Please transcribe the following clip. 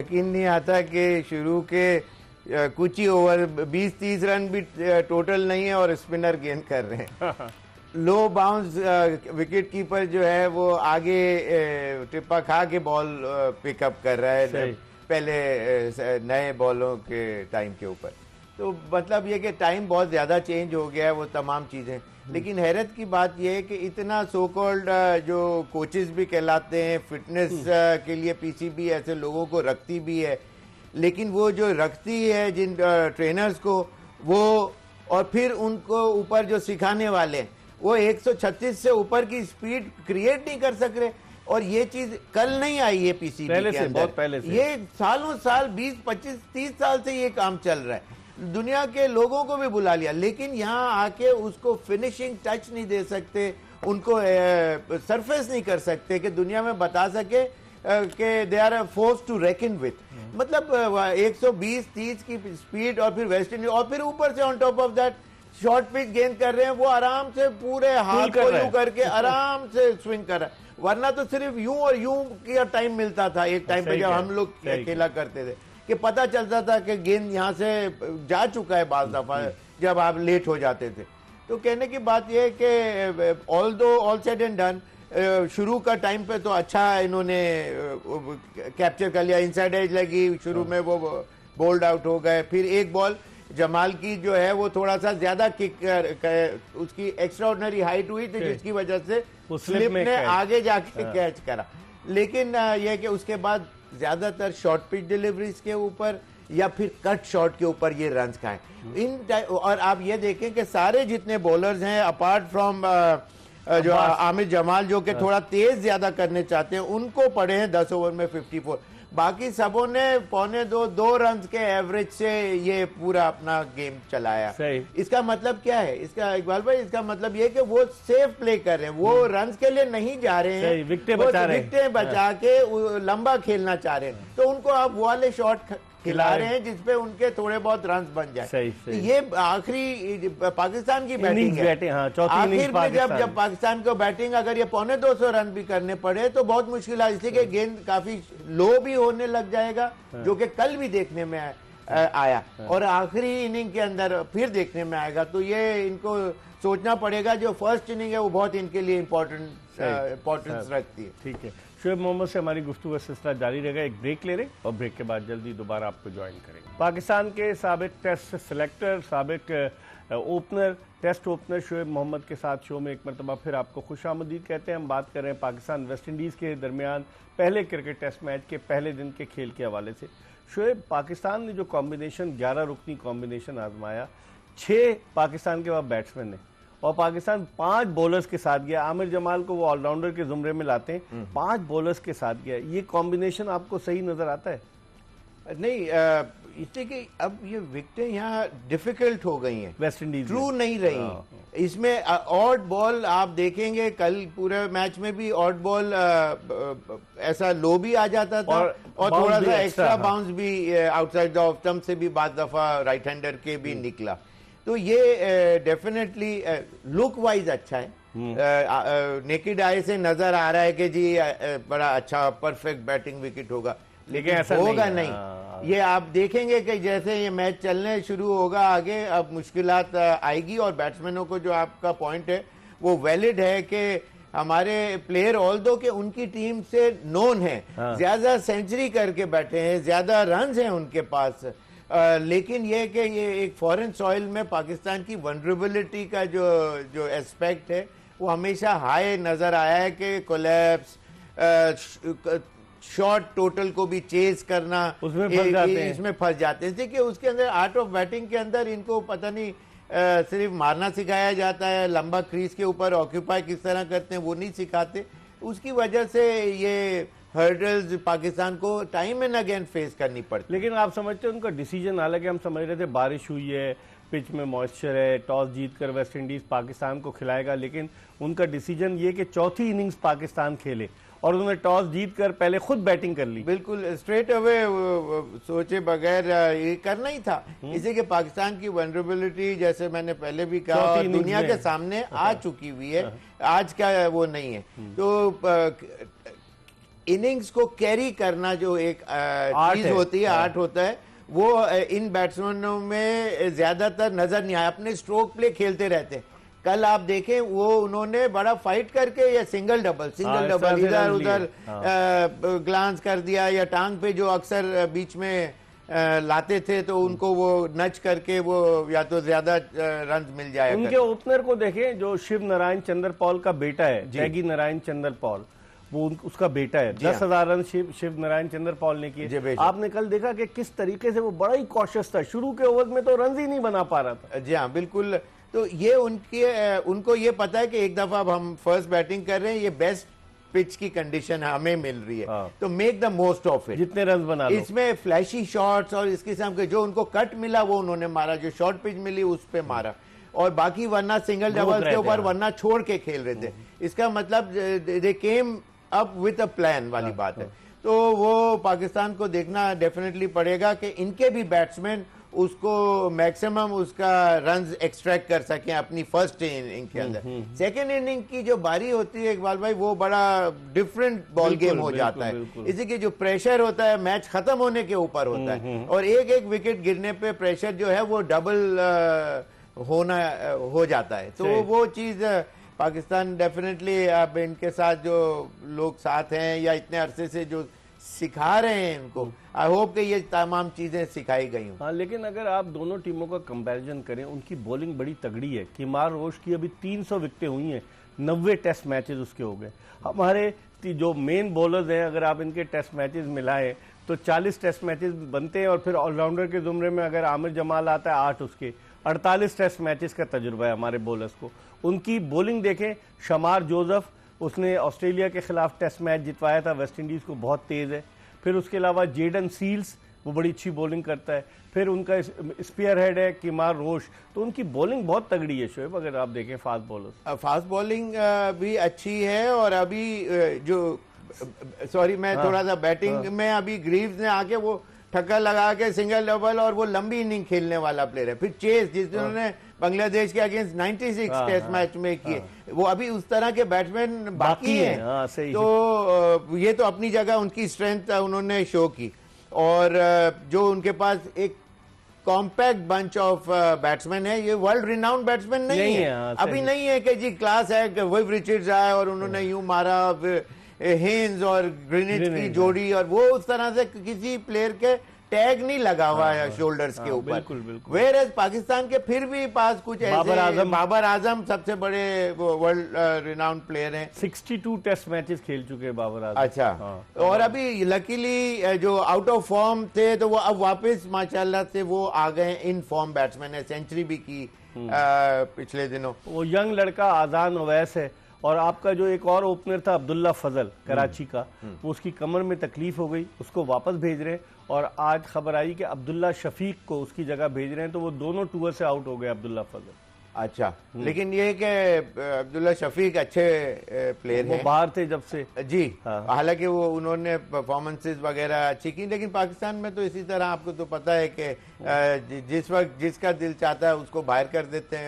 यकीन नहीं आता कि शुरू के कुछ ही ओवर 20-30 रन भी टोटल नहीं है और स्पिनर गेंद कर रहे हैं। लो बाउंस विकेट कीपर जो है वो आगे टिप्पा खा के बॉल पिकअप कर रहा है पहले नए बॉलों के टाइम के ऊपर। तो मतलब ये कि टाइम बहुत ज़्यादा चेंज हो गया है, वो तमाम चीज़ें। लेकिन हैरत की बात यह है कि इतना सो कॉल्ड जो कोचेस भी कहलाते हैं, फिटनेस के लिए पीसीबी ऐसे लोगों को रखती भी है, लेकिन वो जो रखती है जिन ट्रेनर्स को, वो और फिर उनको ऊपर जो सिखाने वाले हैं, वो 136 से ऊपर की स्पीड क्रिएट नहीं कर सक रहे। और ये चीज कल नहीं आई है पीसीबी के अंदर, बहुत पहले से, ये सालों साल 20, 25, 30 साल से ये काम चल रहा है। दुनिया के लोगों को भी बुला लिया, लेकिन यहाँ आके उसको फिनिशिंग टच नहीं दे सकते, उनको सरफेस नहीं कर सकते कि दुनिया में बता सके कि they are force to reckon with. मतलब 120-30 की स्पीड और फिर वेस्ट इंडीज और फिर ऊपर से on top of that short pitch गेंद कर रहे हैं, वो आराम से पूरे हाथ को यूं करके आराम से स्विंग कर रहा है। वरना तो सिर्फ यूं और यूं की टाइम मिलता था एक टाइम पे जब हम लोग खेला करते थे, कि पता चलता था कि गेंद यहाँ से जा चुका है बाल दफा जब आप लेट हो जाते थे। तो कहने की बात यह है कि ऑल सेड एंड डन, शुरू का टाइम पे तो अच्छा इन्होंने कैप्चर कर लिया, इनसाइड एज लगी, शुरू में वो बोल्ड आउट हो गए। फिर एक बॉल जमाल की जो है वो थोड़ा सा ज्यादा किक उसकी एक्स्ट्राऑर्डिनरी हाइट हुई थी, जिसकी वजह से स्लिप ने आगे जाके कैच करा। लेकिन यह कि उसके बाद ज्यादातर शॉर्ट पिच डिलीवरीज के ऊपर या फिर कट शॉट के ऊपर ये रन्स खाए और आप ये देखें कि सारे जितने बॉलर्स हैं अपार्ट फ्रॉम जो आमिर जमाल जो कि थोड़ा तेज ज्यादा करने चाहते हैं, उनको पड़े हैं 10 ओवर में 54। बाकी सबों ने 2.25 रन के एवरेज से ये पूरा अपना गेम चलाया। इसका मतलब क्या है, इसका इकबाल भाई, इसका मतलब ये कि वो सेफ प्ले कर रहे हैं, वो रन्स के लिए नहीं जा रहे हैं, विकेटें बचा के लंबा खेलना चाह रहे हैं। तो उनको आप वो वाले शॉट खिला रहे हैं जिसपे उनके थोड़े बहुत रन बन जाए। ये आखिरी पाकिस्तान की बैटिंग है। आखिर में जब पाकिस्तान को बैटिंग अगर ये 250 रन भी करने पड़े तो बहुत मुश्किल है, इसलिए कि गेंद काफी लो भी होने लग जाएगा, जो कि कल भी देखने में आया और आखिरी इनिंग के अंदर फिर देखने में आएगा। तो ये इनको सोचना पड़ेगा, जो फर्स्ट इनिंग है वो बहुत इनके लिए इम्पोर्टेंस रखती है। ठीक है, शोएब मोहम्मद से हमारी गुफ्तगू का सिलसिला जारी रहेगा। एक ब्रेक ले रहे और ब्रेक के बाद जल्दी दोबारा आपको ज्वाइन करेंगे। पाकिस्तान के साबिक टेस्ट सेलेक्टर, साबिक opener, test opener Shoaib Mohammad के साथ शो में एक मरतबा फिर आपको खुशामदीद कहते हैं। हम बात कर रहे हैं पाकिस्तान वेस्ट इंडीज़ के दरमियान पहले क्रिकेट टेस्ट मैच के पहले दिन के खेल के हवाले से। शोएब, पाकिस्तान ने जो कॉम्बिनेशन 11 रुकनी कॉम्बिनेशन आजमाया, 6 पाकिस्तान के वहाँ बैट्समैन ने और पाकिस्तान 5 बॉलर्स के साथ गया। आमिर जमाल को वो ऑलराउंडर के जुमरे में लाते हैं, 5 बॉलर्स के साथ गया। ये कॉम्बिनेशन आपको सही नजर आता है? नहीं, इससे कि अब ये विकेटें यहाँ डिफिकल्ट हो गई हैं, वेस्ट इंडीज ट्रू नहीं रही। इसमें ऑड बॉल आप देखेंगे, कल पूरे मैच में भी ऑड बॉल ऐसा लो भी आ जाता था और थोड़ा सा एक्स्ट्रा बाउंस भी आउटसाइड द ऑफ स्टंप से भी बाद दफा राइट हैंडर के भी निकला। तो ये डेफिनेटली लुक वाइज अच्छा है, नेकेड आई से नजर आ रहा है कि जी बड़ा अच्छा परफेक्ट बैटिंग विकेट होगा, लेकिन ऐसा होगा नहीं। ये आप देखेंगे कि जैसे ये मैच चलने शुरू होगा आगे, अब मुश्किलात आएगी और बैट्समैनों को जो आपका पॉइंट है वो वैलिड है कि हमारे प्लेयर ऑल्दो के उनकी टीम से नोन है, ज्यादा सेंचुरी करके बैठे हैं, ज्यादा रन हैं उनके पास, लेकिन ये कि ये एक फॉरेन सॉइल में पाकिस्तान की वनरेबिलिटी का जो एस्पेक्ट है वो हमेशा हाई नजर आया है कि कोलैप्स, शॉर्ट टोटल को भी चेज करना, इसमें फंस जाते हैं कि उसके अंदर आर्ट ऑफ बैटिंग के अंदर इनको पता नहीं सिर्फ मारना सिखाया जाता है, लंबा क्रीज के ऊपर ऑक्यूपाई किस तरह करते हैं वो नहीं सिखाते। उसकी वजह से ये हर्डल्स पाकिस्तान को टाइम एंड अगेन फेस करनी पड़ती। लेकिन आप समझते हैं उनका डिसीजन, हालांकि हम समझ रहे थे बारिश हुई है, पिच में मॉइस्चर है, टॉस जीतकर वेस्ट इंडीज पाकिस्तान को खिलाएगा, लेकिन उनका डिसीजन ये कि चौथी इनिंग्स पाकिस्तान खेले और उन्होंने टॉस जीतकर पहले खुद बैटिंग कर ली। बिल्कुल स्ट्रेट अवे सोचे बगैर ये करना ही था, इसी के पाकिस्तान की वनरेबिलिटी जैसे मैंने पहले भी कहा दुनिया के सामने आ चुकी हुई है, आज का वो नहीं है। तो इनिंग्स को कैरी करना जो एक चीज है। होती है, आर्ट होता है, वो इन बैट्समैनों में ज्यादातर नजर नहीं आया। अपने स्ट्रोक प्ले खेलते रहते हैं। कल आप देखें वो उन्होंने बड़ा फाइट करके या सिंगल डबल इधर उधर ग्लांस कर दिया, या टांग पे जो अक्सर बीच में लाते थे तो उनको वो नच करके वो या तो ज्यादा रन मिल जाए। उनके ओपनर को देखें, जो शिव नारायण चंद्र पॉल का बेटा है, त्यागी नारायण चंद्र पॉल, वो उसका बेटा है। 10,000 रन शिव नारायण चंद्र पॉल ने किए। आपने कल देखा कि किस तरीके से वो बड़ा ही कॉशियस था, शुरू के ओवर में तो रन ही नहीं बना पा रहा था। जी हाँ, बिल्कुल। तो ये उनको ये पता है कि एक दफा अब हम फर्स्ट बैटिंग कर रहे हैं, ये बेस्ट पिच की कंडीशन हमें मिल रही है, तो make the most of it, जितने रन बना लो। इसमें फ्लैशी शॉट्स और इस किस्म के जो उनको कट मिला वो उन्होंने मारा, जो शॉर्ट पिच मिली उस पे मारा, और बाकी वरना सिंगल डबल के ऊपर वरना छोड़ के खेल रहे थे। इसका मतलब they came up with a plan वाली बात है। तो वो पाकिस्तान को देखना डेफिनेटली पड़ेगा कि इनके भी बैट्समैन उसको मैक्सिमम उसका रन्स एक्सट्रैक्ट कर सकें अपनी फर्स्ट इनिंग के अंदर। सेकेंड इनिंग की जो बारी होती है इकबाल भाई, वो बड़ा डिफरेंट बॉल गेम हो जाता है। इसी के जो प्रेशर होता है मैच खत्म होने के ऊपर होता है, और एक एक विकेट गिरने पे प्रेशर जो है वो डबल हो जाता है। तो वो चीज पाकिस्तान डेफिनेटली, अब इनके साथ जो लोग साथ हैं या इतने अरसे से जो सिखा रहे हैं इनको, आई होप कि ये तमाम चीजें सिखाई गई हूँ। हाँ, लेकिन अगर आप दोनों टीमों का कंपैरिजन करें, उनकी बॉलिंग बड़ी तगड़ी है। किमार रोश की अभी 300 विकेटें हुई हैं, 90 टेस्ट मैचेस उसके हो गए। हमारे जो मेन बॉलर्स हैं, अगर आप इनके टेस्ट मैचेस मिलाएं तो 40 टेस्ट मैचेस बनते हैं, और फिर ऑलराउंडर के जुमरे में अगर आमिर जमाल आता है 8 उसके, 48 टेस्ट मैचेस का तजुर्बा है हमारे बॉलर्स को। उनकी बॉलिंग देखें, शमार जोसेफ, उसने ऑस्ट्रेलिया के खिलाफ टेस्ट मैच जितवाया था, वेस्ट इंडीज को, बहुत तेज है। फिर उसके अलावा जेडन सील्स, वो बड़ी अच्छी बॉलिंग करता है। फिर उनका स्पीयर हेड है किमार रोश। तो उनकी बॉलिंग बहुत तगड़ी है शोएब, अगर आप देखें फास्ट बॉलर। फास्ट बॉलिंग भी अच्छी है, और अभी जो सॉरी मैं थोड़ा सा बैटिंग में, अभी ग्रीव्स ने आके वो ठक्का लगा के सिंगल डबल, और वो लंबी इनिंग खेलने वाला प्लेयर है। फिर चेस जिन्होंने बांग्लादेश के अगेंस्ट 96 टेस्ट मैच में किए, वो अभी उस तरह के बैट्समैन बाकी हैं। तो ये तो अपनी जगह उनकी स्ट्रेंथ उन्होंने शो की, और जो उनके पास एक कॉम्पैक्ट बंच ऑफ बैट्समैन है, ये वर्ल्ड रिनाउंड बैट्समैन नहीं है। अभी नहीं है कि जी क्लास है, विव रिचर्ड्स आए और उन्होंने यूं मारा, हेन्स और ग्रीनिच की जोड़ी, और वो उस तरह से किसी प्लेयर के टैग नहीं लगा हुआ है शोल्डर्स के ऊपर। वेयर एज पाकिस्तान के फिर भी पास कुछ ऐसे, बाबर आजम सबसे बड़े वर्ल्ड रिनाउंड प्लेयर हैं, 62 टेस्ट मैचेस खेल चुके हैं बाबर आजम। अच्छा, और अभी लकीली जो आउट ऑफ फॉर्म थे तो वो अब वापस माशाल्लाह से वो आ गए इन फॉर्म बैट्समैन है, सेंचुरी भी की पिछले दिनों। वो यंग लड़का आजान ओवैस है, और आपका जो एक और ओपनर था अब्दुल्ला फजल कराची का, वो उसकी कमर में तकलीफ हो गई, उसको वापस भेज रहे हैं, और आज खबर आई कि अब्दुल्ला शफीक को उसकी जगह भेज रहे हैं। तो वो दोनों टूर से आउट हो गए अब्दुल्ला फजल। अच्छा, लेकिन ये कि अब्दुल्ला शफीक अच्छे प्लेयर हैं, वो बाहर थे जब से। जी हालांकि वो उन्होंने परफॉर्मेंसेस वगैरह अच्छी की, लेकिन पाकिस्तान में तो इसी तरह आपको तो पता है कि जिस वक्त जिसका दिल चाहता है उसको बाहर कर देते हैं।